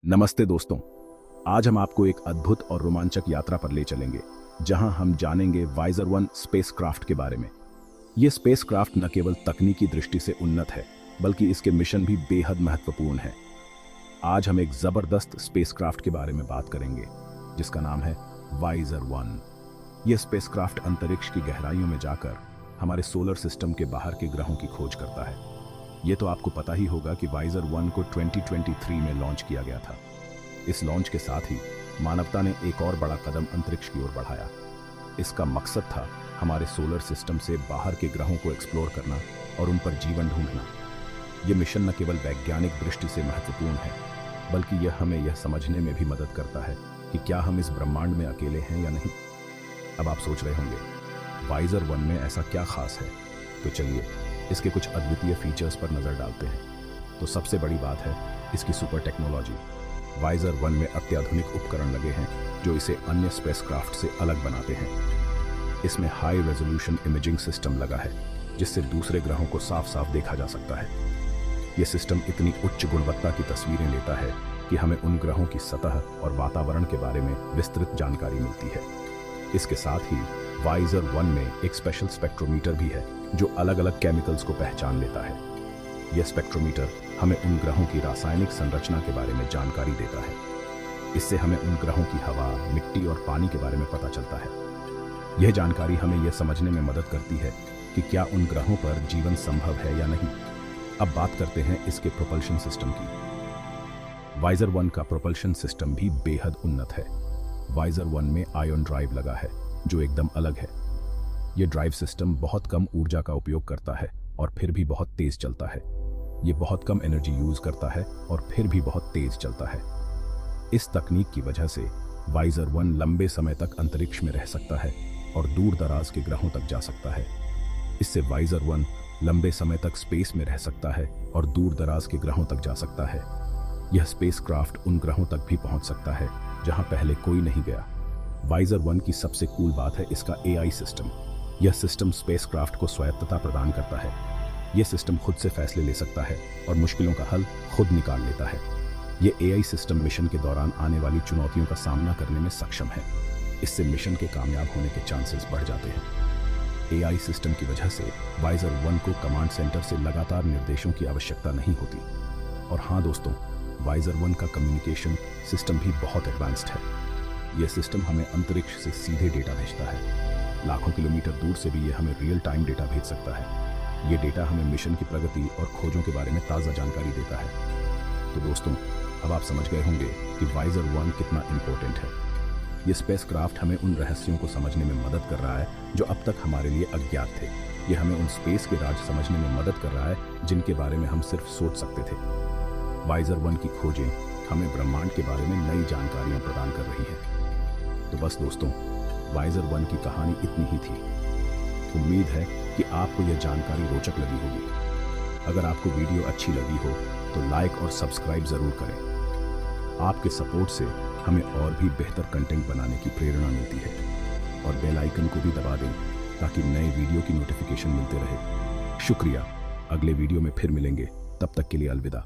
नमस्ते दोस्तों। आज हम आपको एक अद्भुत और रोमांचक यात्रा पर ले चलेंगे जहां हम जानेंगे वाइजर 1 स्पेसक्राफ्ट के बारे में। यह स्पेसक्राफ्ट न केवल तकनीकी दृष्टि से उन्नत है बल्कि इसके मिशन भी बेहद महत्वपूर्ण है। आज हम एक जबरदस्त स्पेसक्राफ्ट के बारे में बात करेंगे जिसका नाम है वाइजर 1। यह स्पेसक्राफ्ट अंतरिक्ष की गहराइयों में जाकर हमारे सोलर सिस्टम के बाहर के ग्रहों की खोज करता है। ये तो आपको पता ही होगा कि वाइजर 1 को 2023 में लॉन्च किया गया था। इस लॉन्च के साथ ही मानवता ने एक और बड़ा कदम अंतरिक्ष की ओर बढ़ाया। इसका मकसद था हमारे सोलर सिस्टम से बाहर के ग्रहों को एक्सप्लोर करना और उन पर जीवन ढूंढना। ये मिशन न केवल वैज्ञानिक दृष्टि से महत्वपूर्ण है बल्कि यह हमें यह समझने में भी मदद करता है कि क्या हम इस ब्रह्मांड में अकेले हैं या नहीं। अब आप सोच रहे होंगे वाइजर 1 में ऐसा क्या खास है, तो चलिए इसके कुछ अद्वितीय फीचर्स पर नजर डालते हैं। तो सबसे बड़ी बात है इसकी सुपर टेक्नोलॉजी। वाइजर 1 में अत्याधुनिक उपकरण लगे हैं जो इसे अन्य स्पेसक्राफ्ट से अलग बनाते हैं। इसमें हाई रेजोल्यूशन इमेजिंग सिस्टम लगा है जिससे दूसरे ग्रहों को साफ साफ देखा जा सकता है। यह सिस्टम इतनी उच्च गुणवत्ता की तस्वीरें लेता है कि हमें उन ग्रहों की सतह और वातावरण के बारे में विस्तृत जानकारी मिलती है। इसके साथ ही वाइजर 1 में एक स्पेशल स्पेक्ट्रोमीटर भी है जो अलग अलग केमिकल्स को पहचान लेता है। यह स्पेक्ट्रोमीटर हमें उन ग्रहों की रासायनिक संरचना के बारे में जानकारी देता है। इससे हमें उन ग्रहों की हवा, मिट्टी और पानी के बारे में पता चलता है। यह जानकारी हमें यह समझने में मदद करती है कि क्या उन ग्रहों पर जीवन संभव है या नहीं। अब बात करते हैं इसके प्रोपल्शन सिस्टम की। वाइजर 1 का प्रोपल्शन सिस्टम भी बेहद उन्नत है। वाइजर 1 में आयन ड्राइव लगा है जो एकदम अलग है। यह ड्राइव सिस्टम बहुत कम ऊर्जा का उपयोग करता है और फिर भी बहुत तेज चलता है। यह बहुत कम एनर्जी यूज करता है और फिर भी बहुत तेज चलता है। इस तकनीक की वजह से वाइजर 1 लंबे समय तक अंतरिक्ष में रह सकता है और दूर दराज के ग्रहों तक जा सकता है। इससे वाइजर 1 लंबे समय तक स्पेस में रह सकता है और दूर दराज के ग्रहों तक जा सकता है। यह स्पेसक्राफ्ट उन ग्रहों तक भी पहुंच सकता है जहां पहले कोई नहीं गया। वाइजर 1 की सबसे कूल बात है इसका AI सिस्टम। यह सिस्टम स्पेसक्राफ्ट को स्वायत्तता प्रदान करता है। यह सिस्टम खुद से फैसले ले सकता है और मुश्किलों का हल खुद निकाल लेता है। यह AI सिस्टम मिशन के दौरान आने वाली चुनौतियों का सामना करने में सक्षम है। इससे मिशन के कामयाब होने के चांसेस बढ़ जाते हैं। AI सिस्टम की वजह से वाइजर 1 को कमांड सेंटर से लगातार निर्देशों की आवश्यकता नहीं होती। और हाँ दोस्तों, वाइजर 1 का कम्युनिकेशन सिस्टम भी बहुत एडवांस्ड है। यह सिस्टम हमें अंतरिक्ष से सीधे डेटा भेजता है। लाखों किलोमीटर दूर से भी यह हमें रियल टाइम डेटा भेज सकता है। यह डेटा हमें मिशन की प्रगति और खोजों के बारे में ताज़ा जानकारी देता है। तो दोस्तों, अब आप समझ गए होंगे कि वाइजर 1 कितना इम्पोर्टेंट है। यह स्पेसक्राफ्ट हमें उन रहस्यों को समझने में मदद कर रहा है जो अब तक हमारे लिए अज्ञात थे। यह हमें उन स्पेस के राज समझने में मदद कर रहा है जिनके बारे में हम सिर्फ सोच सकते थे। वाइजर 1 की खोजें हमें ब्रह्मांड के बारे में नई जानकारियां प्रदान कर रही हैं। तो बस दोस्तों, वाइजर 1 की कहानी इतनी ही थी। उम्मीद है कि आपको यह जानकारी रोचक लगी होगी। अगर आपको वीडियो अच्छी लगी हो तो लाइक और सब्सक्राइब जरूर करें। आपके सपोर्ट से हमें और भी बेहतर कंटेंट बनाने की प्रेरणा मिलती है। और बेल आइकन को भी दबा दें ताकि नए वीडियो की नोटिफिकेशन मिलते रहे। शुक्रिया। अगले वीडियो में फिर मिलेंगे, तब तक के लिए अलविदा।